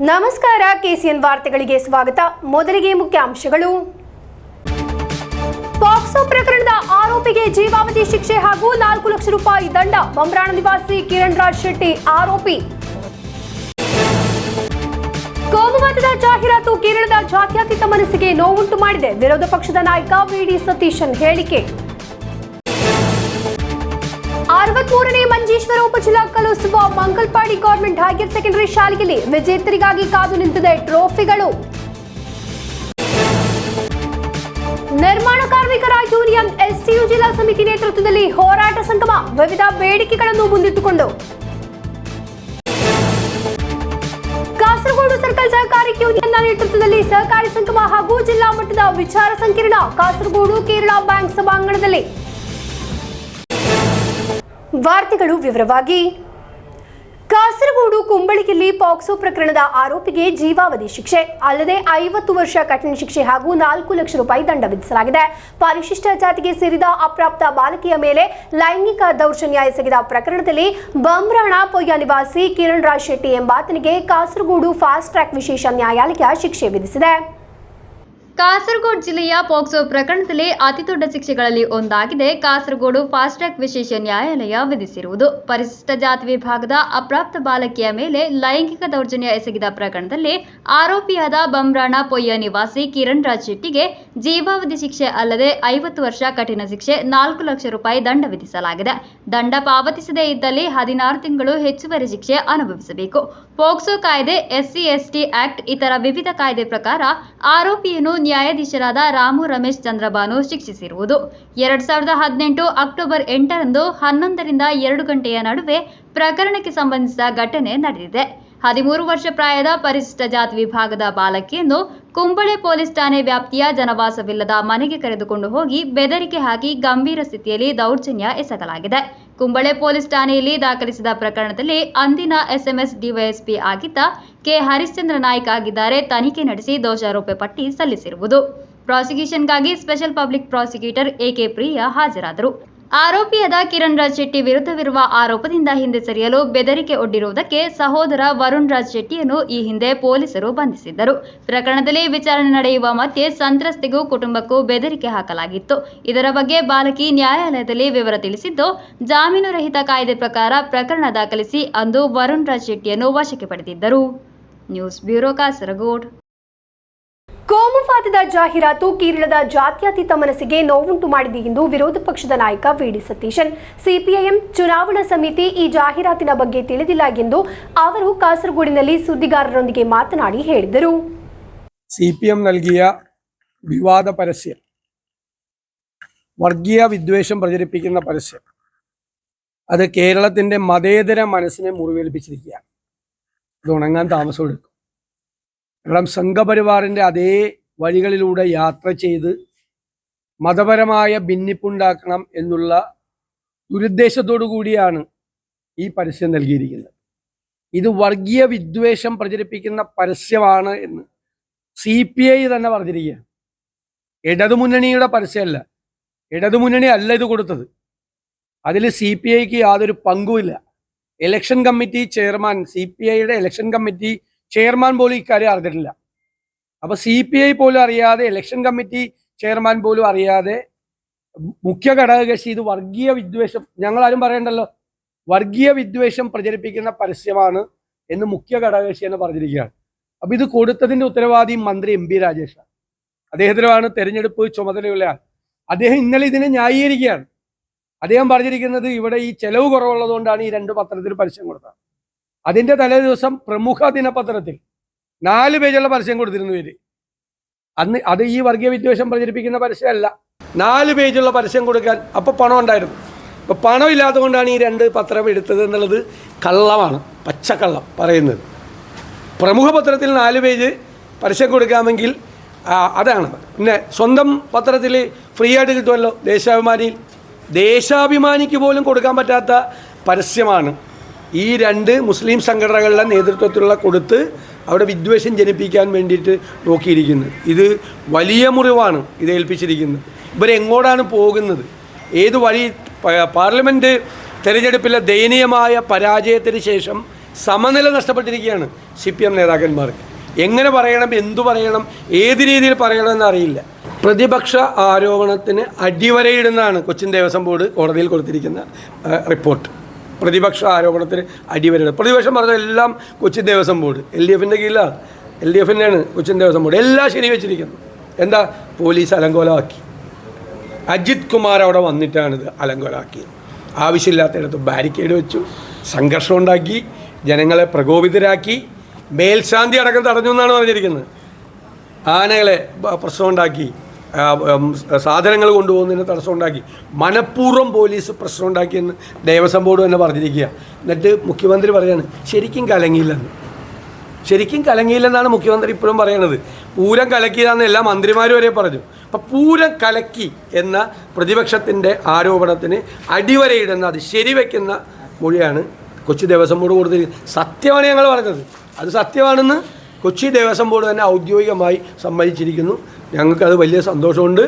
ನಮಸ್ಕಾರ, ಕೆಸಿಎನ್ ವಾರ್ತೆಗಳಿಗೆ ಸ್ವಾಗತ. ಮೊದಲಿಗೆ ಮುಖ್ಯಾಂಶಗಳು. ಪಾಕ್ಸೋ ಪ್ರಕರಣದ ಆರೋಪಿಗೆ ಜೀವಾವಧಿ ಶಿಕ್ಷೆ ಹಾಗೂ 4 ಲಕ್ಷ ರೂಪಾಯಿ ದಂಡ. ಬಂಬ್ರಾಣ ನಿವಾಸಿ ಕಿರಣ್ ರಾಜ್ ಶೆಟ್ಟಿ ಆರೋಪಿ. ಕೋಮುವಾದದ ಜಾಹೀರಾತು ಕೇರಳದ ಜಾತ್ಯತೀತ ಮನಸ್ಸಿಗೆ ನೋವುಂಟು ಮಾಡಿದೆ. ವಿರೋಧ ಪಕ್ಷದ ನಾಯಕ ವಿಡಿ ಸತೀಶನ್ ಹೇಳಿಕೆ. 63ನೇ ಮಂಜೇಶ್ವರ ಉಪಜಿಲ್ಲಾ ಕಲೋತ್ಸವ ಮಂಗಲ್ಪಾಡಿ ಗವರ್ಮೆಂಟ್ ಹೈಯರ್ ಸೆಕೆಂಡರಿ ಶಾಲೆಯಲ್ಲಿ ವಿಜೇತರಿಗಾಗಿ ಕಾದು ನಿಂತಿದೆ ಟ್ರೋಫಿಗಳು. ನಿರ್ಮಾಣ ಕಾರ್ಮಿಕರ ಯೂನಿಯನ್ ಎಸ್ಟಿಯು ಜಿಲ್ಲಾ ಸಮಿತಿ ನೇತೃತ್ವದಲ್ಲಿ ಹೋರಾಟ ಸಂಗಮ. ವಿವಿಧ ಬೇಡಿಕೆಗಳನ್ನು ಮುಂದಿಟ್ಟುಕೊಂಡು ಕಾಸರಗೋಡು ಸರ್ಕಲ್ ಸಹಕಾರಿ ಯೂನಿಯನ್ನ ನೇತೃತ್ವದಲ್ಲಿ ಸಹಕಾರಿ ಸಂಗಮ ಹಾಗೂ ಜಿಲ್ಲಾ ಮಟ್ಟದ ವಿಚಾರ ಸಂಕಿರಣ ಕಾಸರಗೋಡು ಕೇರಳ ಬ್ಯಾಂಕ್ ಸಭಾಂಗಣದಲ್ಲಿ. ವಾರ್ತೆಗಳು ವಿವರವಾಗಿ. ಕಾಸರಗೋಡು ಕುಂಬಳಿಯಲ್ಲಿ ಪಾಕ್ಸೋ ಪ್ರಕರಣದ ಆರೋಪಿಗೆ ಜೀವಾವಧಿ ಶಿಕ್ಷೆ ಅಲ್ಲದೆ 50 ವರ್ಷ ಕಠಿಣ ಶಿಕ್ಷೆ ಹಾಗೂ 4 ಲಕ್ಷ ರೂಪಾಯಿ ದಂಡ ವಿಧಿಸಲಾಗಿದೆ. ಪರಿಶಿಷ್ಟ ಜಾತಿಗೆ ಸೇರಿದ ಅಪ್ರಾಪ್ತ ಬಾಲಕಿಯ ಮೇಲೆ ಲೈಂಗಿಕ ದೌರ್ಜನ್ಯ ಎಸಗಿದ ಪ್ರಕರಣದಲ್ಲಿ ಬಂಬ್ರಾಣ ಪೊಯ್ಯ ನಿವಾಸಿ ಕಿರಣ್ ರಾಜ್ ಶೆಟ್ಟಿ ಎಂಬಾತನಿಗೆ ಕಾಸರಗೋಡು ಫಾಸ್ಟ್ ಟ್ರ್ಯಾಕ್ ವಿಶೇಷ ನ್ಯಾಯಾಲಯ ಶಿಕ್ಷೆ ವಿಧಿಸಿದೆ. ಕಾಸರಗೋಡು ಜಿಲ್ಲೆಯ ಪಾಕ್ಸೋ ಪ್ರಕರಣದಲ್ಲಿ ಅತಿದೊಡ್ಡ ಶಿಕ್ಷೆಗಳಲ್ಲಿ ಒಂದಾಗಿದೆ ಕಾಸರಗೋಡು ಫಾಸ್ಟ್ ಟ್ರ್ಯಾಕ್ ವಿಶೇಷ ನ್ಯಾಯಾಲಯ ವಿಧಿಸಿರುವುದು. ಪರಿಶಿಷ್ಟ ಜಾತಿ ವಿಭಾಗದ ಅಪ್ರಾಪ್ತ ಬಾಲಕಿಯ ಮೇಲೆ ಲೈಂಗಿಕ ದೌರ್ಜನ್ಯ ಎಸಗಿದ ಪ್ರಕರಣದಲ್ಲಿ ಆರೋಪಿಯಾದ ಬಂಬ್ರಾಣ ಪೊಯ್ಯ ನಿವಾಸಿ ಕಿರಣ್ ರಾಜ್ ಶೆಟ್ಟಿಗೆ ಜೀವಾವಧಿ ಶಿಕ್ಷೆ ಅಲ್ಲದೆ 50 ವರ್ಷ ಕಠಿಣ ಶಿಕ್ಷೆ 4 ಲಕ್ಷ ರೂಪಾಯಿ ದಂಡ ವಿಧಿಸಲಾಗಿದೆ. ದಂಡ ಪಾವತಿಸದೇ ಇದ್ದಲ್ಲಿ 16 ತಿಂಗಳು ಹೆಚ್ಚುವರಿ ಶಿಕ್ಷೆ ಅನುಭವಿಸಬೇಕು. ಪೋಕ್ಸೋ ಕಾಯ್ದೆ, SC/ST ಆಕ್ಟ್ ಇತರ ವಿವಿಧ ಕಾಯ್ದೆ ಪ್ರಕಾರ ಆರೋಪಿಯನ್ನು ನ್ಯಾಯಾಧೀಶರಾದ ರಾಮು ರಮೇಶ್ ಚಂದ್ರಬಾನು ಶಿಕ್ಷಿಸಿರುವುದು. 2018 ಅಕ್ಟೋಬರ್ 8ರಂದು 11ರಿಂದ 2 ಗಂಟೆಯ ನಡುವೆ ಪ್ರಕರಣಕ್ಕೆ ಸಂಬಂಧಿಸಿದ ಘಟನೆ ನಡೆದಿದೆ. 13 ವರ್ಷ ಪ್ರಾಯದ ಪರಿಶಿಷ್ಟ ಜಾತಿ ವಿಭಾಗದ ಬಾಲಕಿಯನ್ನು ಕುಂಬಳೆ ಪೊಲೀಸ್ ಠಾಣೆ ವ್ಯಾಪ್ತಿಯ ಜನವಾಸವಿಲ್ಲದ ಮನೆಗೆ ಕರೆದುಕೊಂಡು ಹೋಗಿ ಬೆದರಿಕೆ ಹಾಕಿ ಗಂಭೀರ ಸ್ಥಿತಿಯಲ್ಲಿ ದೌರ್ಜನ್ಯ ಎಸಗಲಾಗಿದೆ. ಕುಂಬಳೆ ಪೊಲೀಸ್ ಠಾಣೆಯಲ್ಲಿ ದಾಖಲಿಸಿದ ಪ್ರಕರಣದಲ್ಲಿ ಅಂದಿನ SMS ಡಿವೈಎಸ್ಪಿ ಆಗಿದ್ದ ಕೆ ಹರಿಶ್ಚಂದ್ರ ನಾಯ್ಕ ಆಗಿದ್ದಾರೆ. ತನಿಖೆ ನಡೆಸಿ ದೋಷಾರೋಪ ಪಟ್ಟಿ ಸಲ್ಲಿಸಿರುವುದು. ಪ್ರಾಸಿಕ್ಯೂಷನ್ಗಾಗಿ special public prosecutor AK Priya ಹಾಜರಾದರು. ಆರೋಪಿಯಾದ ಕಿರಣ್ ರಾಜ್ ಶೆಟ್ಟಿ ವಿರುದ್ಧವಿರುವ ಆರೋಪದಿಂದ ಹಿಂದೆ ಸರಿಯಲು ಬೆದರಿಕೆ ಒಡ್ಡಿರುವುದಕ್ಕೆ ಸಹೋದರ ವರುಣ್ ರಾಜ್ ಶೆಟ್ಟಿಯನ್ನು ಈ ಹಿಂದೆ ಪೊಲೀಸರು ಬಂಧಿಸಿದ್ದರು. ಪ್ರಕರಣದಲ್ಲಿ ವಿಚಾರಣೆ ನಡೆಯುವ ಮಧ್ಯೆ ಸಂತ್ರಸ್ತೆಗೂ ಕುಟುಂಬಕ್ಕೂ ಬೆದರಿಕೆ ಹಾಕಲಾಗಿತ್ತು. ಇದರ ಬಗ್ಗೆ ಬಾಲಕಿ ನ್ಯಾಯಾಲಯದಲ್ಲಿ ವಿವರ ತಿಳಿಸಿದ್ದು, ಜಾಮೀನು ರಹಿತ ಕಾಯ್ದೆ ಪ್ರಕಾರ ಪ್ರಕರಣ ದಾಖಲಿಸಿ ಅಂದು ವರುಣ್ ರಾಜ್ ಶೆಟ್ಟಿಯನ್ನು ವಶಕ್ಕೆ ಪಡೆದಿದ್ದರು. News bureau, Kasaragod. ಕೋಮುವಾದದ ಜಾಹೀರಾತು ಕೇರಳದ ಜಾತ್ಯತೀತ ಮನಸ್ಸಿಗೆ ನೋವುಂಟು ಮಾಡಿದೆ ಎಂದು ವಿರೋಧ ಪಕ್ಷದ ನಾಯಕ ವಿಡಿ ಸತೀಶನ್. ಸಿಪಿಐಎಂ ಚುನಾವಣಾ ಸಮಿತಿ ಈ ಜಾಹೀರಾತಿನ ಬಗ್ಗೆ ತಿಳಿದಿಲ್ಲ ಎಂದು ಅವರು ಕಾಸರಗೋಡಿನಲ್ಲಿ ಸುದ್ದಿಗಾರರೊಂದಿಗೆ ಮಾತನಾಡಿ ಹೇಳಿದರು. സിപിഎം നൽകിയ വിവാദ പരസ്യം, വർഗീയ വിദ്വേഷം പ്രചരിപ്പിക്കുന്ന പരസ്യം, അത് കേരളത്തിൻ്റെ മതേതര മനസ്സിനെ മുറിവേൽപ്പിച്ചിരിക്കുകയാണ്. ഇത് ഉണങ്ങാൻ താമസമെടുക്കും. കാരണം സംഘപരിവാറിൻ്റെ അതേ വഴികളിലൂടെ യാത്ര ചെയ്ത് മതപരമായ ഭിന്നിപ്പുണ്ടാക്കണം എന്നുള്ള ദുരുദ്ദേശത്തോടു കൂടിയാണ് ഈ പരസ്യം നൽകിയിരിക്കുന്നത്. ഇത് വർഗീയ വിദ്വേഷം പ്രചരിപ്പിക്കുന്ന പരസ്യമാണ് എന്ന് CPI തന്നെ പറഞ്ഞിരിക്കുകയാണ്. ഇടതുമുന്നണിയുടെ പരസ്യമല്ല, ഇടതുമുന്നണി അല്ല ഇത് കൊടുത്തത്. അതിൽ CPIക്ക് യാതൊരു പങ്കുമില്ല. ഇലക്ഷൻ കമ്മിറ്റി ചെയർമാൻ, CPIയുടെ ഇലക്ഷൻ കമ്മിറ്റി ചെയർമാൻ പോലും ഇക്കാര്യം അറിഞ്ഞിട്ടില്ല. അപ്പോൾ CPI പോലും അറിയാതെ, ഇലക്ഷൻ കമ്മിറ്റി ചെയർമാൻ പോലും അറിയാതെ മുഖ്യ ഘടകകക്ഷി ഇത് വർഗീയ വിദ്വേഷം, ഞങ്ങളാരും പറയണ്ടല്ലോ, വർഗീയ വിദ്വേഷം പ്രചരിപ്പിക്കുന്ന പരസ്യമാണ് എന്ന് മുഖ്യ ഘടകകക്ഷി എന്ന് പറഞ്ഞിരിക്കുകയാണ്. അപ്പോൾ ഇത് കൊടുത്തതിൻ്റെ ഉത്തരവാദി മന്ത്രി MP രാജേഷാണ്. അദ്ദേഹത്തിനാണ് തെരഞ്ഞെടുപ്പ് ചുമതലയുള്ള ആൾ. അദ്ദേഹം ഇന്നലെ ഇതിനെ ന്യായീകരിക്കുകയാണ്. അദ്ദേഹം പറഞ്ഞിരിക്കുന്നത് ഇവിടെ ഈ ചെലവ് കുറവുള്ളതുകൊണ്ടാണ് ഈ 2 പത്രത്തിൽ പരസ്യം കൊടുത്തത്. അതിൻ്റെ തലേ ദിവസം പ്രമുഖ ദിനപത്രത്തിൽ 4 പേജുള്ള പരസ്യം കൊടുത്തിരുന്നു ഇവർ. അന്ന് അത് ഈ വർഗീയ വിദ്വേഷം പ്രചരിപ്പിക്കുന്ന പരസ്യമല്ല. 4 പേജുള്ള പരസ്യം കൊടുക്കാൻ അപ്പോൾ പണം ഉണ്ടായിരുന്നു. ഇപ്പോൾ പണം ഇല്ലാത്തതുകൊണ്ടാണ് ഈ 2 പത്രം എടുത്തത് എന്നുള്ളത് കള്ളമാണ്, പച്ചക്കള്ളം പറയുന്നത്. പ്രമുഖ പത്രത്തിൽ 4 പേജ് പരസ്യം കൊടുക്കാമെങ്കിൽ അതാണ്. പിന്നെ സ്വന്തം പത്രത്തിൽ ഫ്രീ ആയിട്ട് കിട്ടുമല്ലോ, ദേശാഭിമാനിയിൽ. ദേശാഭിമാനിക്ക് പോലും കൊടുക്കാൻ പറ്റാത്ത പരസ്യമാണ് ഈ 2 മുസ്ലിം സംഘടനകളുടെ നേതൃത്വത്തിലുള്ള കൊടുത്ത് അവിടെ വിദ്വേഷം ജനിപ്പിക്കാൻ വേണ്ടിയിട്ട് നോക്കിയിരിക്കുന്നത്. ഇത് വലിയ മുറിവാണ് ഇത് ഏൽപ്പിച്ചിരിക്കുന്നത്. ഇവരെങ്ങോട്ടാണ് പോകുന്നത്? ഏത് വഴി? പാർലമെൻറ്റ് തെരഞ്ഞെടുപ്പിലെ ദയനീയമായ പരാജയത്തിന് ശേഷം സമനില നഷ്ടപ്പെട്ടിരിക്കുകയാണ് CPM നേതാക്കന്മാർക്ക്. എങ്ങനെ പറയണം, എന്തു പറയണം, ഏത് രീതിയിൽ പറയണമെന്ന് അറിയില്ല. പ്രതിപക്ഷ ആരോപണത്തിന് അടിവരയിടുന്നതാണ് കൊച്ചിൻ ദേവസ്വം ബോർഡ് കോടതിയിൽ കൊടുത്തിരിക്കുന്ന റിപ്പോർട്ട്. പ്രതിപക്ഷ ആരോപണത്തിന് അടിവരയിടുക. പ്രതിപക്ഷം പറഞ്ഞ എല്ലാം കൊച്ചിൻ ദേവസ്വം ബോർഡ് LDFൻ്റെ കീഴിലാണ്. LDFൻ്റെയാണ് കൊച്ചിൻ ദേവസ്വം ബോർഡ്. എല്ലാം ശരിവെച്ചിരിക്കുന്നു. എന്താ? പോലീസ് അലങ്കോലമാക്കി. അജിത് കുമാർ അവിടെ വന്നിട്ടാണിത് അലങ്കോലമാക്കിയത്. ആവശ്യമില്ലാത്തയിടത്ത് ബാരിക്കേഡ് വെച്ചു, സംഘർഷം ഉണ്ടാക്കി, ജനങ്ങളെ പ്രകോപിതരാക്കി, മേൽശാന്തി അടക്കം തടഞ്ഞു എന്നാണ് പറഞ്ഞിരിക്കുന്നത്. ആനകളെ പ്രശ്നമുണ്ടാക്കി, സാധനങ്ങൾ കൊണ്ടുപോകുന്നതിന് തടസ്സമുണ്ടാക്കി, മനഃപൂർവ്വം പോലീസ് പ്രശ്നമുണ്ടാക്കിയെന്ന് ദേവസ്വം ബോർഡ് തന്നെ പറഞ്ഞിരിക്കുക. എന്നിട്ട് മുഖ്യമന്ത്രി പറയാണ് ശരിക്കും കലങ്ങിയില്ലെന്ന്. ശരിക്കും കലങ്ങിയില്ലെന്നാണ് മുഖ്യമന്ത്രി ഇപ്പോഴും പറയണത്. പൂരം കലക്കിയതാണെന്ന് എല്ലാ മന്ത്രിമാരും വരെ പറഞ്ഞു. അപ്പം പൂരം കലക്കി എന്ന പ്രതിപക്ഷത്തിൻ്റെ ആരോപണത്തിന് അടിവരയിടുന്ന, അത് ശരിവെക്കുന്ന മൊഴിയാണ് കൊച്ചി ദേവസ്വം ബോർഡ് കൊടുത്തിരിക്കുന്നത്. സത്യമാണ് ഞങ്ങൾ പറഞ്ഞത്. അത് സത്യമാണെന്ന് കൊച്ചി ദേവസ്വം ബോർഡ് തന്നെ ഔദ്യോഗികമായി സമ്മതിച്ചിരിക്കുന്നു. ഞങ്ങൾക്കത് വലിയ ಸന്തೋಷമുണ്ട്.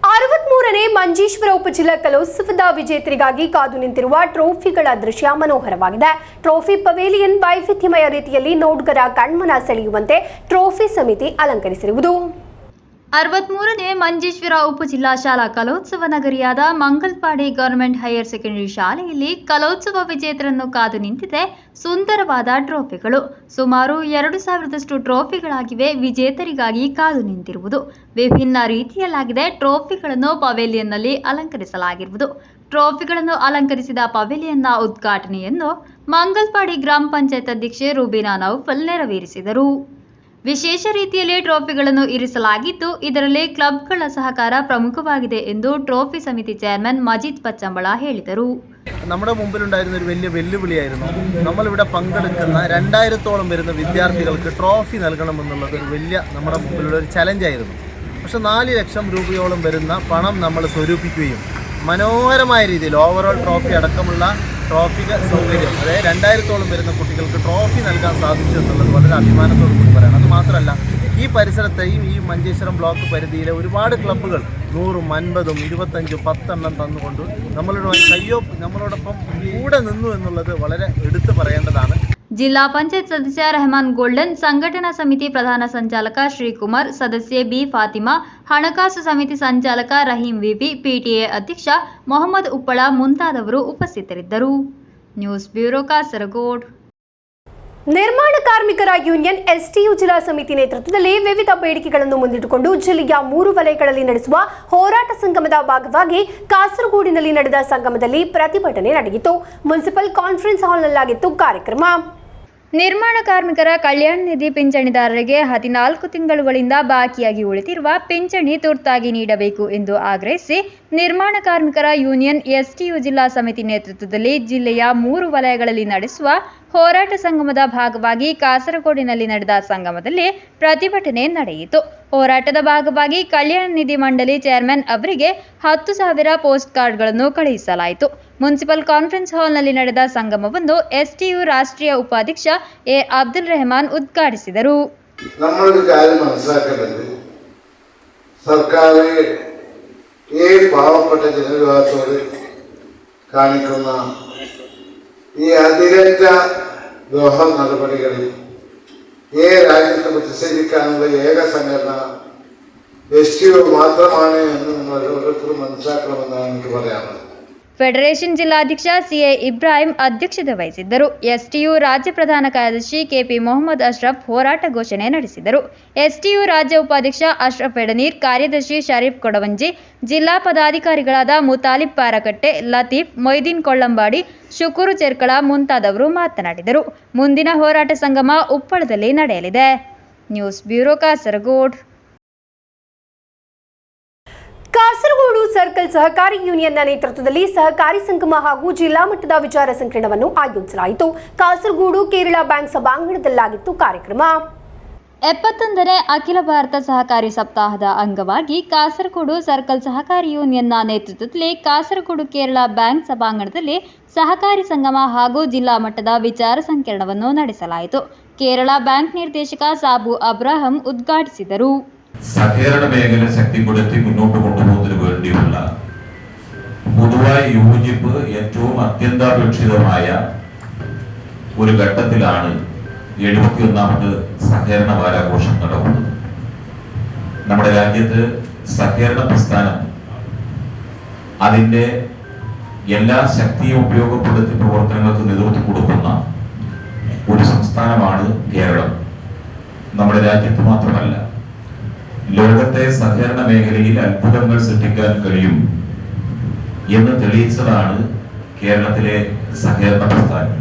63ನೇ ಮಂಜೇಶ್ವರ ಉಪಜಿಲ್ಲಾ ಕಲೋತ್ಸವದ ವಿಜೇತರಿಗಾಗಿ ಕಾದು ನಿಂತಿರುವ ಟ್ರೋಫಿಗಳ ದೃಶ್ಯ ಮನೋಹರವಾಗಿದೆ. ಟ್ರೋಫಿ ಪವೇಲಿಯನ್ ವೈವಿಧ್ಯಮಯ ರೀತಿಯಲ್ಲಿ ನೋಡುಗರ ಕಣ್ಮನ ಸೆಳೆಯುವಂತೆ ಟ್ರೋಫಿ ಸಮಿತಿ ಅಲಂಕರಿಸಿರುವುದು. 63ನೇ ಮಂಜೇಶ್ವರ ಉಪಜಿಲ್ಲಾ ಶಾಲಾ ಕಲೋತ್ಸವ ನಗರಿಯಾದ ಮಂಗಲ್ಪಾಡಿ ಗವರ್ಮೆಂಟ್ ಹೈಯರ್ ಸೆಕೆಂಡರಿ ಶಾಲೆಯಲ್ಲಿ ಕಲೋತ್ಸವ ವಿಜೇತರನ್ನು ಕಾದು ನಿಂತಿದೆ ಸುಂದರವಾದ ಟ್ರೋಫಿಗಳು. ಸುಮಾರು 2000ದಷ್ಟು ಟ್ರೋಫಿಗಳಾಗಿವೆ ವಿಜೇತರಿಗಾಗಿ ಕಾದು ನಿಂತಿರುವುದು. ವಿಭಿನ್ನ ರೀತಿಯಲ್ಲಾಗಿದೆ ಟ್ರೋಫಿಗಳನ್ನು ಪವೇಲಿಯನ್ನಲ್ಲಿ ಅಲಂಕರಿಸಲಾಗಿರುವುದು. ಟ್ರೋಫಿಗಳನ್ನು ಅಲಂಕರಿಸಿದ ಪವೇಲಿಯನ್ನ ಉದ್ಘಾಟನೆಯನ್ನು ಮಂಗಲ್ಪಾಡಿ ಗ್ರಾಮ ಪಂಚಾಯತ್ ಅಧ್ಯಕ್ಷೆ ರೂಬಿನಾ ನೌಫಲ್ ನೆರವೇರಿಸಿದರು. ವಿಶೇಷ ರೀತಿಯಲ್ಲಿ ಟ್ರೋಫಿಗಳನ್ನು ಇರಿಸಲಾಗಿದ್ದು ಇದರಲ್ಲಿ ಕ್ಲಬ್ಗಳ ಸಹಕಾರ ಪ್ರಮುಖವಾಗಿದೆ ಎಂದು ಟ್ರೋಫಿ ಸಮಿತಿ ಚೇರ್ಮನ್ ಮಜೀದ್ ಪಚ್ಚಂಬಳ ಹೇಳಿದರು. നമ്മുടെ മുമ്പിലുണ്ടായിരുന്ന ഒരു വലിയ വെല്ലുവിളിയായിരുന്നു. നമ്മളിവിടെ പങ്കെടുക്കുന്ന 2000-ഓളം വരുന്ന വിദ്യാർത്ഥികൾക്ക് ട്രോഫി നൽകണമെന്നുള്ളത് ഒരു വലിയ നമ്മുടെ മുമ്പിലുള്ള ഒരു ചലഞ്ചായിരുന്നു. പക്ഷേ 4 ലക്ഷം രൂപയോളം വരുന്ന പണം നമ്മൾ സ്വരൂപിക്കുകയും മനോഹരമായ രീതിയിൽ ഓവറോൾ ട്രോഫി അടക്കമുള്ള ട്രോഫിക സൗകര്യം, അതായത് 2000-ഓളം വരുന്ന കുട്ടികൾക്ക് ട്രോഫി നൽകാൻ സാധിച്ചു എന്നുള്ളത് വളരെ അഭിമാനത്തോടു കൂടി പറയണം. അത് മാത്രമല്ല, ഈ പരിസരത്തെയും ഈ മഞ്ചേശ്വരം ബ്ലോക്ക് പരിധിയിലെ ഒരുപാട് ക്ലബ്ബുകൾ 100, 50, 25, 10 എണ്ണം തന്നുകൊണ്ട് നമ്മളോടൊപ്പം കൂടെ നിന്നു എന്നുള്ളത് വളരെ എടുത്തു പറയേണ്ടതാണ്. ಜಿಲ್ಲಾ ಪಂಚಾಯತ್ ಸದಸ್ಯ ರೆಹಮಾನ್ ಗೋಲ್ಡನ್, ಸಂಘಟನಾ ಸಮಿತಿ ಪ್ರಧಾನ ಸಂಚಾಲಕ ಶ್ರೀಕುಮಾರ್, ಸದಸ್ಯೆ ಬಿ ಫಾತಿಮಾ, ಹಣಕಾಸು ಸಮಿತಿ ಸಂಚಾಲಕ ರಹೀಂ ವಿಪಿ, PTA ಅಧ್ಯಕ್ಷ ಮೊಹಮ್ಮದ್ ಉಪ್ಪಳ ಮುಂತಾದವರು ಉಪಸ್ಥಿತರಿದ್ದರು. News bureau Kasaragod. ನಿರ್ಮಾಣ ಕಾರ್ಮಿಕರ ಯೂನಿಯನ್ STU ಜಿಲ್ಲಾ ಸಮಿತಿ ನೇತೃತ್ವದಲ್ಲಿ ವಿವಿಧ ಬೇಡಿಕೆಗಳನ್ನು ಮುಂದಿಟ್ಟುಕೊಂಡು ಜಿಲ್ಲೆಯ 3 ವಲಯಗಳಲ್ಲಿ ನಡೆಸುವ ಹೋರಾಟ ಸಂಗಮದ ಭಾಗವಾಗಿ ಕಾಸರಗೋಡಿನಲ್ಲಿ ನಡೆದ ಸಂಗಮದಲ್ಲಿ ಪ್ರತಿಭಟನೆ ನಡೆಯಿತು. ಮುನ್ಸಿಪಲ್ ಕಾನ್ಫರೆನ್ಸ್ ಹಾಲ್ನಲ್ಲಾಗಿತ್ತು ಕಾರ್ಯಕ್ರಮ. ನಿರ್ಮಾಣ ಕಾರ್ಮಿಕರ ಕಲ್ಯಾಣ ನಿಧಿ ಪಿಂಚಣಿದಾರರಿಗೆ 14 ತಿಂಗಳುಗಳಿಂದ ಬಾಕಿಯಾಗಿ ಉಳಿದಿರುವ ಪಿಂಚಣಿ ತುರ್ತಾಗಿ ನೀಡಬೇಕು ಎಂದು ಆಗ್ರಹಿಸಿ ನಿರ್ಮಾಣ ಕಾರ್ಮಿಕರ ಯೂನಿಯನ್ STU ಜಿಲ್ಲಾ ಸಮಿತಿ ನೇತೃತ್ವದಲ್ಲಿ ಜಿಲ್ಲೆಯ 3 ವಲಯಗಳಲ್ಲಿ ನಡೆಸುವ ಹೋರಾಟ ಸಂಗಮದ ಭಾಗವಾಗಿ ಕಾಸರಗೋಡಿನಲ್ಲಿ ನಡೆದ ಸಂಗಮದಲ್ಲಿ ಪ್ರತಿಭಟನೆ ನಡೆಯಿತು. ಹೋರಾಟದ ಭಾಗವಾಗಿ ಕಲ್ಯಾಣ ನಿಧಿ ಮಂಡಳಿ ಚೇರ್ಮನ್ ಅವರಿಗೆ 10,000 ಪೋಸ್ಟ್ ಕಾರ್ಡ್ಗಳನ್ನು ಕಳುಹಿಸಲಾಯಿತು. ಮುನ್ಸಿಪಲ್ ಕಾನ್ಫರೆನ್ಸ್ ಹಾಲ್ನಲ್ಲಿ ನಡೆದ ಸಂಗಮವನ್ನು STU ರಾಷ್ಟ್ರೀಯ ಉಪಾಧ್ಯಕ್ಷ A. ಅಬ್ದುಲ್ ರೆಹಮಾನ್ ಉದ್ಘಾಟಿಸಿದರು. നമ്മളൊരു കാര്യം മനസ്സിലാക്കേണ്ടത്, സർക്കാർ ഈ പാവപ്പെട്ട ജനവിഭാഗത്തോട് കാണിക്കുന്ന ഈ അതിരറ്റ ദ്രോഹ നടപടികളിൽ രാജ്യത്ത് പ്രതിഷേധിക്കാനുള്ള ഏക സംഘടന STU മാത്രമാണ് എന്ന് നിങ്ങൾ ഓരോരുത്തരും മനസ്സിലാക്കണമെന്നാണ് എനിക്ക് പറയാനുള്ളത്. ಫೆಡರೇಷನ್ ಜಿಲ್ಲಾಧ್ಯಕ್ಷ CA ಇಬ್ರಾಹಿಂ ಅಧ್ಯಕ್ಷತೆ ವಹಿಸಿದ್ದರು. STU ರಾಜ್ಯ ಪ್ರಧಾನ ಕಾರ್ಯದರ್ಶಿ KP ಮೊಹಮ್ಮದ್ ಅಶ್ರಫ್ ಹೋರಾಟ ಘೋಷಣೆ ನಡೆಸಿದರು. STU ರಾಜ್ಯ ಉಪಾಧ್ಯಕ್ಷ ಅಶ್ರಫ್ ಎಡನೀರ್, ಕಾರ್ಯದರ್ಶಿ ಶರೀಫ್ ಕೊಡವಂಜಿ, ಜಿಲ್ಲಾ ಪದಾಧಿಕಾರಿಗಳಾದ ಮುತಾಲಿಬ್ ಪಾರಕಟ್ಟೆ, ಲತೀಫ್, ಮೊಯ್ದೀನ್ ಕೊಳ್ಳಂಬಾಡಿ, ಶುಕೂರು ಚೆರ್ಕಳ ಮುಂತಾದವರು ಮಾತನಾಡಿದರು. ಮುಂದಿನ ಹೋರಾಟ ಸಂಗಮ ಉಪ್ಪಳದಲ್ಲಿ ನಡೆಯಲಿದೆ. News bureau Kasaragod. Kasaragod circle ಸಹಕಾರಿ ಯೂನಿಯನ್ನ ನೇತೃತ್ವದಲ್ಲಿ ಸಹಕಾರಿ ಸಂಗಮ ಹಾಗೂ ಜಿಲ್ಲಾ ಮಟ್ಟದ ವಿಚಾರ ಸಂಕಿರಣವನ್ನು ಆಯೋಜಿಸಲಾಯಿತು. ಕಾಸರಗೋಡು ಕೇರಳ ಬ್ಯಾಂಕ್ ಸಭಾಂಗಣದಲ್ಲಾಗಿತ್ತು ಕಾರ್ಯಕ್ರಮ. 71ನೇ ಅಖಿಲ ಭಾರತ ಸಹಕಾರಿ ಸಪ್ತಾಹದ ಅಂಗವಾಗಿ ಕಾಸರಗೋಡು ಸರ್ಕಲ್ ಸಹಕಾರಿ ಯೂನಿಯನ್ನ ನೇತೃತ್ವದಲ್ಲಿ ಕಾಸರಗೋಡು ಕೇರಳ ಬ್ಯಾಂಕ್ ಸಭಾಂಗಣದಲ್ಲಿ ಸಹಕಾರಿ ಸಂಗಮ ಹಾಗೂ ಜಿಲ್ಲಾ ಮಟ್ಟದ ವಿಚಾರ ಸಂಕಿರಣವನ್ನು ನಡೆಸಲಾಯಿತು. ಕೇರಳ ಬ್ಯಾಂಕ್ ನಿರ್ದೇಶಕ ಸಾಬು ಅಬ್ರಾಹಂ ಉದ್ಘಾಟಿಸಿದರು. സഹകരണ മേഖല ശക്തിപ്പെടുത്തി മുന്നോട്ട് കൊണ്ടുപോകുന്നതിന് വേണ്ടിയുള്ള പൊതുവായി യോജിപ്പ് ഏറ്റവും അത്യന്താപേക്ഷിതമായ ഒരു ഘട്ടത്തിലാണ് 71ാമത് സഹകരണ വാരാഘോഷം നടക്കുന്നത്. നമ്മുടെ രാജ്യത്ത് സഹകരണ പ്രസ്ഥാനം അതിൻ്റെ എല്ലാ ശക്തിയും ഉപയോഗപ്പെടുത്തി പ്രവർത്തനങ്ങൾക്ക് നേതൃത്വം കൊടുക്കുന്ന ഒരു സംസ്ഥാനമാണ് കേരളം. നമ്മുടെ രാജ്യത്ത് മാത്രമല്ല, ലോകത്തെ സഹകരണ മേഖലയിൽ അത്ഭുതങ്ങൾ സൃഷ്ടിക്കാൻ കഴിയും എന്ന് തെളിയിച്ചതാണ് കേരളത്തിലെ സഹകരണ പ്രസ്ഥാനം.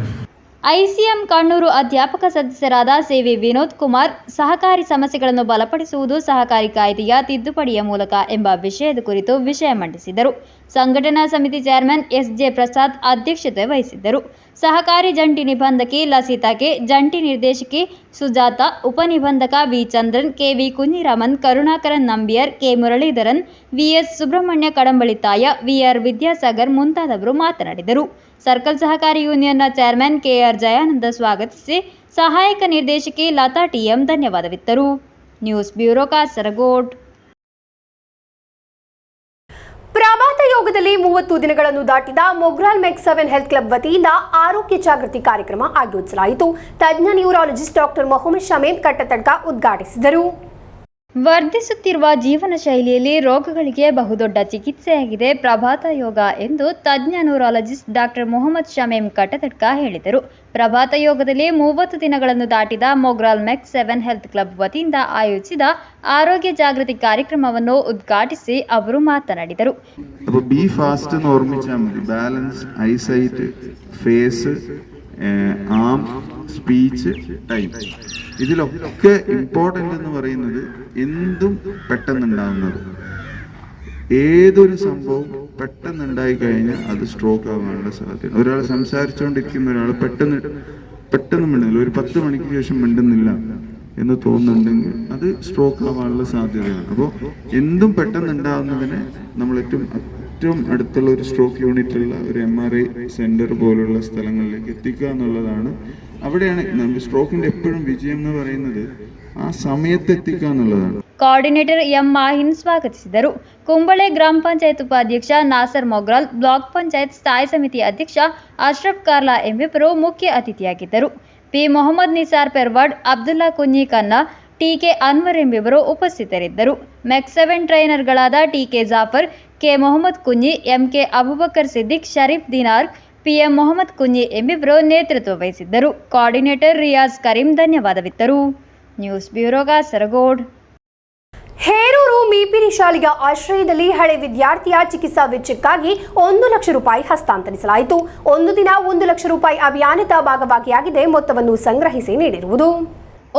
ಐಸಿಎಂ ಕಣ್ಣೂರು ಅಧ್ಯಾಪಕ ಸದಸ್ಯರಾದ ಸಿ.ವಿ. ವಿನೋದ್ ಕುಮಾರ್ ಸಹಕಾರಿ ಸಮಸ್ಯೆಗಳನ್ನು ಬಲಪಡಿಸುವುದು ಸಹಕಾರಿ ಕಾಯ್ದೆಯ ತಿದ್ದುಪಡಿಯ ಮೂಲಕ ಎಂಬ ವಿಷಯದ ಕುರಿತು ವಿಷಯ ಮಂಡಿಸಿದರು. ಸಂಘಟನಾ ಸಮಿತಿ ಚೇರ್ಮನ್ ಎಸ್.ಜೆ. ಪ್ರಸಾದ್ ಅಧ್ಯಕ್ಷತೆ ವಹಿಸಿದ್ದರು. ಸಹಕಾರಿ ಜಂಟಿ ನಿಬಂಧಕಿ ಲಸಿತಾ ಕೆ, ಜಂಟಿ ನಿರ್ದೇಶಕಿ ಸುಜಾತ, ಉಪನಿಬಂಧಕ V. Chandran, K V. Kunhiraman, Karunakaran Nambiar, K. Muraleedharan, V S. Subrahmanya Kadambalithaya, V R. Vidyasagar ಮುಂತಾದವರು ಮಾತನಾಡಿದರು. ಸರ್ಕಲ್ ಸಹಕಾರಿ ಯೂನಿಯನ್ನ ಚೇರ್ಮನ್ ಕೆ.ಆರ್. ಜಯಾನಂದ ಸ್ವಾಗತಿಸಿ ಸಹಾಯಕ ನಿರ್ದೇಶಕಿ ಲತಾ ಟಿ.ಎಂ. ಧನ್ಯವಾದವಿತ್ತರು. News bureau Kasaragod. ಪ್ರಭಾತ ಯೋಗದಲ್ಲಿ 30 ದಿನಗಳನ್ನು ದಾಟಿದ ಮೊಗ್ರಾಲ್ ಮೆಕ್ಸ್ 7 ಹೆಲ್ತ್ ಕ್ಲಬ್ ವತಿಯಿಂದ ಆರೋಗ್ಯ ಜಾಗೃತಿ ಕಾರ್ಯಕ್ರಮ ಆಯೋಜಿಸಲಾಯಿತು. ತಜ್ಞ ನ್ಯೂರಾಲಜಿಸ್ಟ್ ಡಾಕ್ಟರ್ ಮೊಹಮ್ಮದ್ ಶಮೀಮ್ ಕಟ್ಟತಡ್ಕ ಉದ್ಘಾಟಿಸಿದರು. ವರ್ಧಿಸುತ್ತಿರುವ ಜೀವನ ಶೈಲಿಯಲ್ಲಿ ರೋಗಗಳಿಗೆ ಬಹುದೊಡ್ಡ ಚಿಕಿತ್ಸೆಯಾಗಿದೆ ಪ್ರಭಾತ ಯೋಗ ಎಂದು ತಜ್ಞ ನ್ಯೂರಾಲಜಿಸ್ಟ್ ಡಾಕ್ಟರ್ ಮೊಹಮ್ಮದ್ ಶಮೀಮ್ ಕಟ್ಟತಡ್ಕ ಹೇಳಿದರು. ಪ್ರಭಾತ ಯೋಗದಲ್ಲಿ 30 ದಿನಗಳನ್ನು ದಾಟಿದ ಮೊಗ್ರಾಲ್ ಮೆಕ್ಸ್ 7 ಹೆಲ್ತ್ ಕ್ಲಬ್ ವತಿಯಿಂದ ಆಯೋಜಿಸಿದ ಆರೋಗ್ಯ ಜಾಗೃತಿ ಕಾರ್ಯಕ್ರಮವನ್ನು ಉದ್ಘಾಟಿಸಿ ಅವರು ಮಾತನಾಡಿದರು. ബി ഫാസ്റ്റ് എന്ന് ഓർമ്മിച്ചാൽ മതി. ബാലൻസ്, ഐസൈറ്റ്, ഫേസ്, ആം, സ്പീച്ച്, ടൈം. ഇതിലൊക്കെ ഇമ്പോർട്ടൻ്റ് എന്ന് പറയുന്നത് എന്തും പെട്ടെന്നുണ്ടാവുന്നത്. ഏതൊരു സംഭവം പെട്ടെന്നുണ്ടായി കഴിഞ്ഞാൽ അത് സ്ട്രോക്ക് ആവാനുള്ള സാധ്യത. ഒരാൾ സംസാരിച്ചുകൊണ്ടിരിക്കുന്ന ഒരാൾ പെട്ടെന്ന് മിണ്ടുന്നില്ല, ഒരു 10 മണിക്ക് ശേഷം മിണ്ടുന്നില്ല എന്ന് തോന്നുന്നുണ്ടെങ്കിൽ അത് സ്ട്രോക്ക് ആവാനുള്ള സാധ്യതയാണ്. അപ്പോൾ എന്തും പെട്ടെന്നുണ്ടാവുന്നതിനെ നമ്മൾ ഏറ്റവും അടുത്തുള്ള ഒരു സ്ട്രോക്ക് യൂണിറ്റുള്ള ഒരു MRI സെന്റർ പോലുള്ള സ്ഥലങ്ങളിലേക്ക് എത്തിക്കുക എന്നുള്ളതാണ്. അവിടെയാണ് നമ്മുടെ സ്ട്രോക്കിന്റെ എപ്പോഴും വിജയം എന്ന് പറയുന്നത് ആ സമയത്ത് എത്തിക്കുക എന്നുള്ളതാണ്. ಕೋಆರ್ಡಿನೇಟರ್ ಎಂ ಮಾಹಿನ್ ಸ್ವಾಗತಿಸಿದರು. ಕುಂಬಳೆ ಗ್ರಾಮ ಪಂಚಾಯತ್ ಉಪಾಧ್ಯಕ್ಷ ನಾಸರ್ ಮೊಗ್ರಾಲ್, ಬ್ಲಾಕ್ ಪಂಚಾಯತ್ ಸ್ಥಾಯಿ ಸಮಿತಿ ಅಧ್ಯಕ್ಷ ಅಶ್ರಫ್ ಕಾರ್ಲಾ ಎಂಬಿಬ್ಬರು ಮುಖ್ಯ ಅತಿಥಿಯಾಗಿದ್ದರು. P Mohammed Nisar Perwad, Abdulla Kunhi Kanna, T K. ಅನ್ವರ್ ಎಂಬಿಬ್ಬರು ಉಪಸ್ಥಿತರಿದ್ದರು. ಮೆಕ್ಸ್ 7 ಟ್ರೈನರ್ಗಳಾದ T K. Jafar, K. Mohammed Kunhi, M K. Abubakar Siddique, Shareef Dinar, P M. Mohammed Kunhi ಎಂಬಿಬ್ಬರು ನೇತೃತ್ವ ವಹಿಸಿದ್ದರು. ಕೋಆರ್ಡಿನೇಟರ್ ರಿಯಾಜ್ ಕರೀಂ ಧನ್ಯವಾದವಿತ್ತರು. News bureau Kasaragod. ಹೇರೂರು ಮೀಪಿರಿ ಶಾಲೆಯ ಆಶ್ರಯದಲ್ಲಿ ಹಳೆ ವಿದ್ಯಾರ್ಥಿಯ ಚಿಕಿತ್ಸಾ ವೆಚ್ಚಕ್ಕಾಗಿ 1 ಲಕ್ಷ ರೂಪಾಯಿ ಹಸ್ತಾಂತರಿಸಲಾಯಿತು. ಒಂದು ದಿನ 1 ಲಕ್ಷ ರೂಪಾಯಿ ಅಭಿಯಾನದ ಭಾಗವಾಗಿಯಾಗಿದೆ ಮೊತ್ತವನ್ನು ಸಂಗ್ರಹಿಸಿ ನೀಡಿರುವುದು.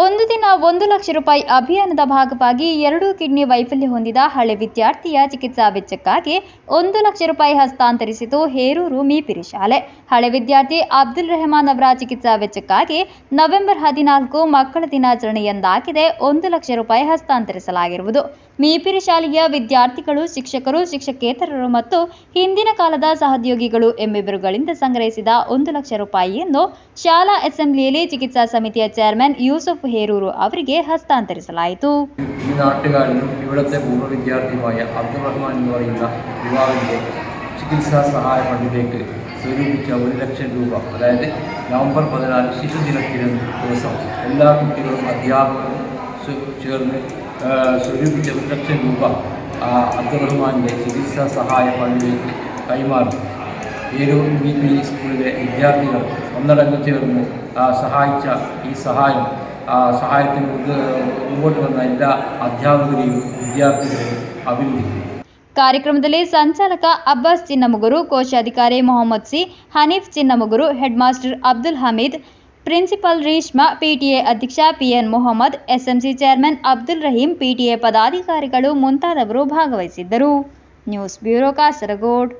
ಒಂದು ದಿನ 1 ಲಕ್ಷ ರೂಪಾಯಿ ಅಭಿಯಾನದ ಭಾಗವಾಗಿ 2 ಕಿಡ್ನಿ ವೈಫಲ್ಯ ಹೊಂದಿದ ಹಳೆ ವಿದ್ಯಾರ್ಥಿಯ ಚಿಕಿತ್ಸಾ ವೆಚ್ಚಕ್ಕಾಗಿ 1 ಲಕ್ಷ ರೂಪಾಯಿ ಹಸ್ತಾಂತರಿಸಿತು ಹೇರೂರು ಮೀಪಿರಿ ಶಾಲೆ. ಹಳೆ ವಿದ್ಯಾರ್ಥಿ ಅಬ್ದುಲ್ ರೆಹಮಾನ್ ಅವರ ಚಿಕಿತ್ಸಾ ವೆಚ್ಚಕ್ಕಾಗಿ ನವೆಂಬರ್ 14 ಮಕ್ಕಳ ದಿನಾಚರಣೆಯಂದಾಗಿದೆ 1 ಲಕ್ಷ ರೂಪಾಯಿ ಹಸ್ತಾಂತರಿಸಲಾಗಿರುವುದು. ಮೀಪಿರಿ ಶಾಲೆಯ ವಿದ್ಯಾರ್ಥಿಗಳು, ಶಿಕ್ಷಕರು, ಶಿಕ್ಷಕೇತರರು ಮತ್ತು ಹಿಂದಿನ ಕಾಲದ ಸಹೋದ್ಯೋಗಿಗಳು ಎಂಬಿಬ್ಬರುಗಳಿಂದ ಸಂಗ್ರಹಿಸಿದ 1 ಲಕ್ಷ ರೂಪಾಯಿಯನ್ನು ಶಾಲಾ ಅಸೆಂಬ್ಲಿಯಲ್ಲಿ ಚಿಕಿತ್ಸಾ ಸಮಿತಿಯ ಚೇರ್ಮನ್ യൂസഫ് ಹೇರೂರು ಅವರಿಗೆ ಹಸ್ತಾಂತರಿಸಲಾಯಿತು. ഈ നാട്ടുകാരനും ഇവിടുത്തെ പൂർവ്വ വിദ്യാർത്ഥിയുമായ അബ്ദുൾ റഹ്മാൻ എന്ന് പറയുന്ന യുവാവിൻ്റെ ചികിത്സാ സഹായ ഫണ്ടിലേക്ക് സ്വരൂപിച്ച 1 ലക്ഷം രൂപ, അതായത് നവംബർ 14 ശിശുദിനത്തിന് ദിവസം എല്ലാ കുട്ടികളും അധ്യാപകരും ചേർന്ന് സ്വരൂപിച്ച 1 ലക്ഷം രൂപ അബ്ദുൾ റഹ്മാൻ്റെ ചികിത്സാ സഹായ ഫണ്ടിലേക്ക് കൈമാറി. ഏരൂർ മീപിരി സ്കൂളിലെ വിദ്യാർത്ഥികൾ ഒന്നടങ്കം ചേർന്ന് സഹായിച്ച ഈ സഹായത്തിന് മുമ്പോട്ട് വന്ന എല്ലാ അധ്യാപകരെയും വിദ്യാർത്ഥികളെയും അഭിനന്ദിക്കുന്നു. ಕಾರ್ಯಕ್ರಮದಲ್ಲಿ ಸಂಚಾಲಕ ಅಬ್ಬಾಸ್ ಚಿನ್ನಮುಗುರು, ಕೋಶಾಧಿಕಾರಿ Mohammed C, Haneef Chinnamuguru, head master Abdul Hameed, principal Reshma, PTA ಅಧ್ಯಕ್ಷ P N Mohammed, SMC chairman Abdul Raheem, PTA ಪದಾಧಿಕಾರಿಗಳು ಮುಂತಾದವರು ಭಾಗವಹಿಸಿದ್ದರು. News bureau Kasaragod.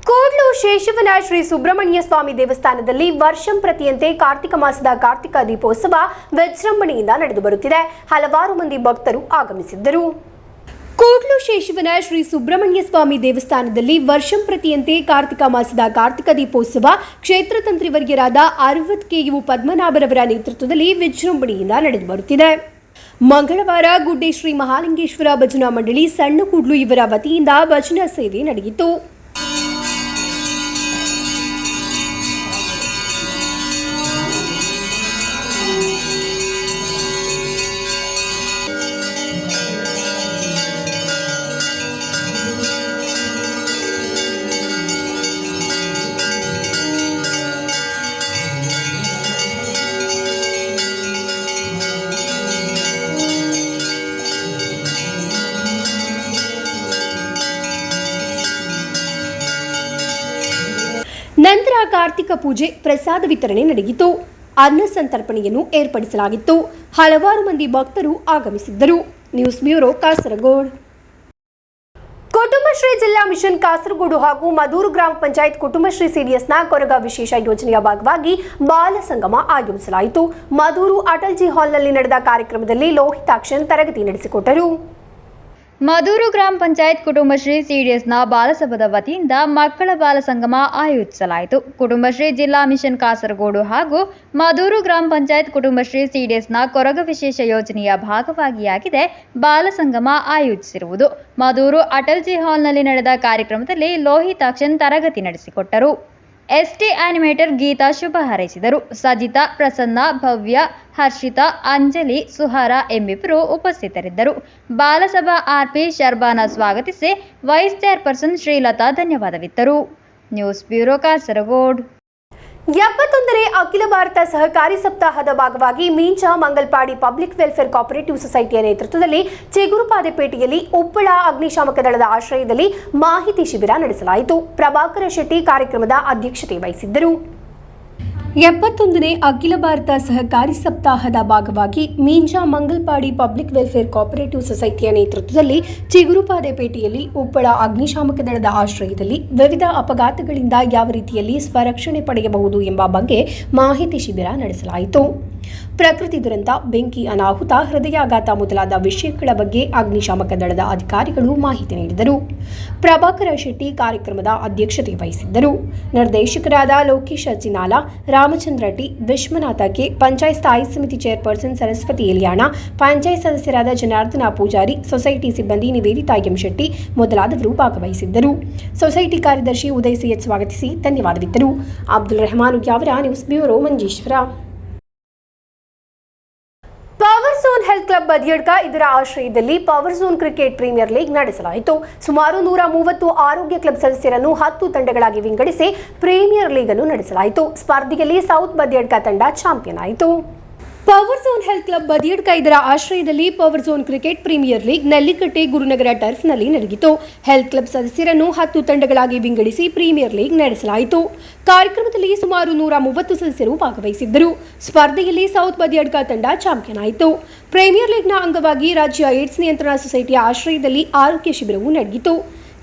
ಕೂಡ್ಲು ಶೇಷವನ ಶ್ರೀ ಸುಬ್ರಹ್ಮಣ್ಯ ಸ್ವಾಮಿ ದೇವಸ್ಥಾನದಲ್ಲಿ ವರ್ಷಂ ಪ್ರತಿಯಂತೆ ಕಾರ್ತಿಕ ಮಾಸದ ಕಾರ್ತಿಕ ದೀಪೋತ್ಸವ ವಿಜೃಂಭಣೆಯಿಂದ ನಡೆದು ಬರುತ್ತಿದೆ. ಹಲವಾರು ಮಂದಿ ಭಕ್ತರು ಆಗಮಿಸಿದ್ದರು. ಕೂಡ್ಲು ಶೇಷವನ ಶ್ರೀ ಸುಬ್ರಹ್ಮಣ್ಯ ಸ್ವಾಮಿ ದೇವಸ್ಥಾನದಲ್ಲಿ ವರ್ಷಂ ಪ್ರತಿಯಂತೆ ಕಾರ್ತಿಕ ಮಾಸದ ಕಾರ್ತಿಕ ದೀಪೋತ್ಸವ ಕ್ಷೇತ್ರ ತಂತ್ರಿವರ್ಯರಾದ ಅರವತ್ ಕೆ.ಯು. ಪದ್ಮನಾಭರವರ ನೇತೃತ್ವದಲ್ಲಿ ವಿಜೃಂಭಣೆಯಿಂದ ನಡೆದು ಬರುತ್ತಿದೆ. ಮಂಗಳವಾರ ಗುಡ್ಡೆ ಶ್ರೀ ಮಹಾಲಿಂಗೇಶ್ವರ ಭಜನಾ ಮಂಡಳಿ ಸಣ್ಣ ಕೂಡ್ಲು ಇವರ ವತಿಯಿಂದ ಭಜನಾ ಸೇವೆ ನಡೆಯಿತು. ಕಾರ್ತಿಕ ಪೂಜೆ, ಪ್ರಸಾದ ವಿತರಣೆ ನಡೆಯಿತು. ಅನ್ನ ಸಂತರ್ಪಣೆಯನ್ನು ಏರ್ಪಡಿಸಲಾಗಿತ್ತು. ಹಲವಾರು ಮಂದಿ ಭಕ್ತರು ಆಗಮಿಸಿದ್ದರು. News bureau, Kasaragod. ಕುಟುಂಬಶ್ರೀ ಜಿಲ್ಲಾ ಮಿಷನ್ ಕಾಸರಗೋಡು ಹಾಗೂ ಮದೂರು ಗ್ರಾಮ ಪಂಚಾಯತ್ ಕುಟುಂಬಶ್ರೀ ಸಿಡಿಎಸ್ನ ಕೊರಗ ವಿಶೇಷ ಯೋಜನೆಯ ಭಾಗವಾಗಿ ಬಾಲ ಸಂಗಮ ಆಯೋಜಿಸಲಾಯಿತು. ಮದೂರು ಅಟಲ್ಜಿ ಹಾಲ್ನಲ್ಲಿ ನಡೆದ ಕಾರ್ಯಕ್ರಮದಲ್ಲಿ ಲೋಹಿತಾಕ್ಷನ್ ತರಗತಿ ನಡೆಸಿಕೊಟ್ಟರು. ಮದೂರು ಗ್ರಾಮ ಪಂಚಾಯತ್ ಕುಟುಂಬಶ್ರೀ ಸಿಡಿಎಸ್ನ ಬಾಲಸಭಾದ ವತಿಯಿಂದ ಮಕ್ಕಳ ಬಾಲ ಸಂಗಮ ಆಯೋಜಿಸಲಾಯಿತು. ಕುಟುಂಬಶ್ರೀ ಜಿಲ್ಲಾ ಮಿಷನ್ ಕಾಸರಗೋಡು ಹಾಗೂ ಮದೂರು ಗ್ರಾಮ ಪಂಚಾಯತ್ ಕುಟುಂಬಶ್ರೀ ಸಿಡಿಎಸ್ನ ಕೊರಗ ವಿಶೇಷ ಯೋಜನೆಯ ಭಾಗವಾಗಿಯಾಗಿದೆ ಬಾಲ ಸಂಗಮ ಆಯೋಜಿಸಿರುವುದು. ಮದೂರು ಅಟಲ್ಜಿ ಹಾಲ್ನಲ್ಲಿ ನಡೆದ ಕಾರ್ಯಕ್ರಮದಲ್ಲಿ ಲೋಹಿತಾಕ್ಷನ್ ತರಗತಿ ನಡೆಸಿಕೊಟ್ಟರು. ಎಸ್ಟಿ ಆನಿಮೇಟರ್ ಗೀತಾ ಶುಭ ಹಾರೈಸಿದರು. ಸಜಿತಾ, ಪ್ರಸನ್ನ, ಭವ್ಯ, ಹರ್ಷಿತಾ, ಅಂಜಲಿ, ಸುಹಾರ ಎಂಬಿಬ್ಬರು ಉಪಸ್ಥಿತರಿದ್ದರು. ಬಾಲಸಭಾ ಆರ್ಪಿ ಶರ್ಬಾನ ಸ್ವಾಗತಿಸಿ ವೈಸ್ ಚೇರ್ಪರ್ಸನ್ ಶ್ರೀಲತಾ ಧನ್ಯವಾದವಿತ್ತರು. News bureau, Kasaragod. 71ನೇ ಅಖಿಲ ಭಾರತ ಸಹಕಾರಿ ಸಪ್ತಾಹದ ಭಾಗವಾಗಿ Meencha Mangalpady public welfare cooperative ಸೊಸೈಟಿಯ ನೇತೃತ್ವದಲ್ಲಿ ಚಿಗುರುಪಾದೆಪೇಟೆಯಲ್ಲಿ ಉಪ್ಪಳ ಅಗ್ನಿಶಾಮಕ ದಳದ ಆಶ್ರಯದಲ್ಲಿ ಮಾಹಿತಿ ಶಿಬಿರ ನಡೆಸಲಾಯಿತು. ಪ್ರಭಾಕರ ಶೆಟ್ಟಿ ಕಾರ್ಯಕ್ರಮದ ಅಧ್ಯಕ್ಷತೆ ವಹಿಸಿದ್ದರು. 71ನೇ ಅಖಿಲ ಭಾರತ ಸಹಕಾರಿ ಸಪ್ತಾಹದ ಭಾಗವಾಗಿ ಮೀಂಜಾ ಮಂಗಲ್ಪಾಡಿ ಪಬ್ಲಿಕ್ ವೆಲ್ಫೇರ್ ಕೋಆಪರೇಟಿವ್ ಸೊಸೈಟಿಯ ನೇತೃತ್ವದಲ್ಲಿ ಚಿಗುರುಪಾದೆಪೇಟೆಯಲ್ಲಿ ಉಪ್ಪಳ ಅಗ್ನಿಶಾಮಕ ದಳದ ಆಶ್ರಯದಲ್ಲಿ ವಿವಿಧ ಅಪಘಾತಗಳಿಂದ ಯಾವ ರೀತಿಯಲ್ಲಿ ಸ್ವರಕ್ಷಣೆ ಪಡೆಯಬಹುದು ಎಂಬ ಬಗ್ಗೆ ಮಾಹಿತಿ ಶಿಬಿರ ನಡೆಸಲಾಯಿತು. ಪ್ರಕೃತಿ ದುರಂತ, ಬೆಂಕಿ ಅನಾಹುತ, ಹೃದಯಾಘಾತ ಮೊದಲಾದ ವಿಷಯಗಳ ಬಗ್ಗೆ ಅಗ್ನಿಶಾಮಕ ದಳದ ಅಧಿಕಾರಿಗಳು ಮಾಹಿತಿ ನೀಡಿದರು. ಪ್ರಭಾಕರ ಶೆಟ್ಟಿ ಕಾರ್ಯಕ್ರಮದ ಅಧ್ಯಕ್ಷತೆ ವಹಿಸಿದ್ದರು. ನಿರ್ದೇಶಕರಾದ ಲೋಕೇಶ್ ಚಿನಾಲ, ರಾಮಚಂದ್ರ ಟಿ, ವಿಶ್ವನಾಥ ಕೆ, ಪಂಚಾಯತ್ ಸ್ಥಾಯಿ ಸಮಿತಿ ಚೇರ್ಪರ್ಸನ್ ಸರಸ್ವತಿ ಎಲಿಯಾಣ, ಪಂಚಾಯತ್ ಸದಸ್ಯರಾದ ಜನಾರ್ದನ ಪೂಜಾರಿ, ಸೊಸೈಟಿ ಸಿಬ್ಬಂದಿ ನಿವೇದಿತಾ ಎಂ ಶೆಟ್ಟಿ ಮೊದಲಾದವರು ಭಾಗವಹಿಸಿದ್ದರು. ಸೊಸೈಟಿ ಕಾರ್ಯದರ್ಶಿ ಉದಯ್ ಸಿಎಚ್ ಸ್ವಾಗತಿಸಿ ಧನ್ಯವಾದವಿತ್ತರು. Abdul Rehman Ugyavara, news bureau, Manjeshwar. Power zone health club Badiyadka ಇದರ ಆಶ್ರಯದಲ್ಲಿ power zone cricket premier league ನಡೆಸಲಾಯಿತು. ಸುಮಾರು 130 ಆರೋಗ್ಯ ಕ್ಲಬ್ ಸದಸ್ಯರನ್ನು 10 ತಂಡಗಳಾಗಿ ವಿಂಗಡಿಸಿ ಪ್ರೀಮಿಯರ್ ಲೀಗ್ ಅನ್ನು ನಡೆಸಲಾಯಿತು. ಸ್ಪರ್ಧೆಯಲ್ಲಿ ಸೌತ್ ಬದಿಯಡ್ಕ ತಂಡ ಚಾಂಪಿಯನ್ ಆಯಿತು. Power zone health club Badiyadka ಇದರ ಆಶ್ರಯದಲ್ಲಿ power zone cricket premier league Nellikatte Gurunagara ಟರ್ಫ್ನಲ್ಲಿ ನಡೆಯಿತು. ಹೆಲ್ತ್ ಕ್ಲಬ್ ಸದಸ್ಯರನ್ನು 10 ತಂಡಗಳಾಗಿ ವಿಂಗಡಿಸಿ ಪ್ರೀಮಿಯರ್ ಲೀಗ್ ನಡೆಸಲಾಯಿತು. ಕಾರ್ಯಕ್ರಮದಲ್ಲಿ ಸುಮಾರು 130 ಸದಸ್ಯರು ಭಾಗವಹಿಸಿದ್ದರು. ಸ್ಪರ್ಧೆಯಲ್ಲಿ ಸೌತ್ ಬದಿಯಡ್ಕ ತಂಡ ಚಾಂಪಿಯನ್ ಆಯಿತು. ಪ್ರೀಮಿಯರ್ ಲೀಗ್ನ ಅಂಗವಾಗಿ ರಾಜ್ಯ ಏಡ್ಸ್ ನಿಯಂತ್ರಣ ಸೊಸೈಟಿಯ ಆಶ್ರಯದಲ್ಲಿ ಆರೋಗ್ಯ ಶಿಬಿರವು ನಡೆಯಿತು.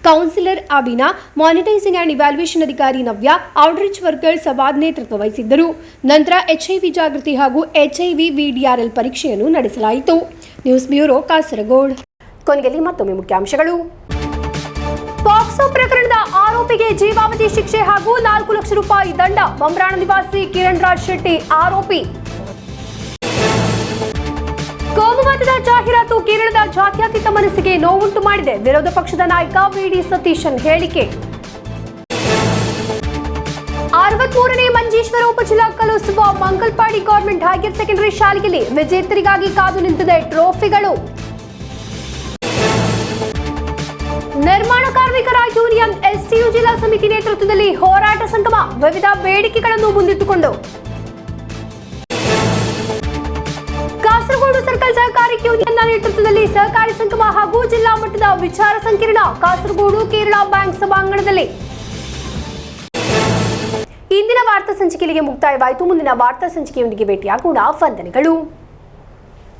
ಕೌನ್ಸಿಲರ್ ಅಬಿನಾ, ಮಾನಿಟೈಸಿಂಗ್ ಆ್ಯಂಡ್ ಇವ್ಯಾಲ್ಯೂಯೇಷನ್ ಅಧಿಕಾರಿ ನವ್ಯ, ಔಟ್ರೀಚ್ ವರ್ಕರ್ ಸವಾದ್ ನೇತೃತ್ವ ವಹಿಸಿದ್ದರು. ನಂತರ HIV ಜಾಗೃತಿ ಹಾಗೂ HIV VDRL ಪರೀಕ್ಷೆಯನ್ನು ನಡೆಸಲಾಯಿತು. News bureau, Kasaragod. ಕೊನೆಯಲ್ಲಿ ಮತ್ತೊಮ್ಮೆ ಮುಖ್ಯಾಂಶಗಳು. ಪಾಕ್ಸೋ ಪ್ರಕರಣದ ಆರೋಪಿಗೆ ಜೀವಾವಧಿ ಶಿಕ್ಷೆ ಹಾಗೂ 4 ಲಕ್ಷ ರೂಪಾಯಿ ದಂಡ. ಬಂಬ್ರಾಣ ನಿವಾಸಿ ಕಿರಣ್ ರಾಜ್ ಶೆಟ್ಟಿ ಆರೋಪಿ. ಕೋಮುವಾದದ ಜಾಹೀರಾತು ಕೇರಳದ ಜಾತ್ಯತೀತ ಮನಸ್ಸಿಗೆ ನೋವುಂಟು ಮಾಡಿದೆ. ವಿರೋಧ ಪಕ್ಷದ ನಾಯಕ VD ಸತೀಶನ್ ಹೇಳಿಕೆ. 63ನೇ ಮಂಜೇಶ್ವರ ಉಪಜಿಲ್ಲಾ ಕಲೋತ್ಸವ ಮಂಗಲ್ಪಾಡಿ ಗವರ್ಮೆಂಟ್ ಹೈಯರ್ ಸೆಕೆಂಡರಿ ಶಾಲೆಯಲ್ಲಿ ವಿಜೇತರಿಗಾಗಿ ಕಾದು ನಿಂತಿದೆ ಟ್ರೋಫಿಗಳು. ನಿರ್ಮಾಣ ಕಾರ್ಮಿಕರ ಯೂನಿಯನ್ STU ಜಿಲ್ಲಾ ಸಮಿತಿ ನೇತೃತ್ವದಲ್ಲಿ ಹೋರಾಟ ಸಂಗಮ. ವಿವಿಧ ಬೇಡಿಕೆಗಳನ್ನು ಮುಂದಿಟ್ಟುಕೊಂಡು. ಕಾಸರಗೋಡು ಸರ್ಕಲ್ ಸಹಕಾರಿ ಯೂನಿಯನ್ನ ನೇತೃತ್ವದಲ್ಲಿ ಸಹಕಾರಿ ಸಂಗಮ ಹಾಗೂ ಜಿಲ್ಲಾ ಮಟ್ಟದ ವಿಚಾರ ಸಂಕಿರಣ ಕಾಸರಗೋಡು ಕೇರಳ ಬ್ಯಾಂಕ್ ಸಭಾಂಗಣದಲ್ಲಿ. ಇಂದಿನ ವಾರ್ತಾ ಸಂಚಿಕೆಗೆ ಮುಕ್ತಾಯವಾಯಿತು. ಮುಂದಿನ ವಾರ್ತಾ ಸಂಚಿಕೆಯೊಂದಿಗೆ ಭೇಟಿಯಾಗೋಣ. ವಂದನೆಗಳು.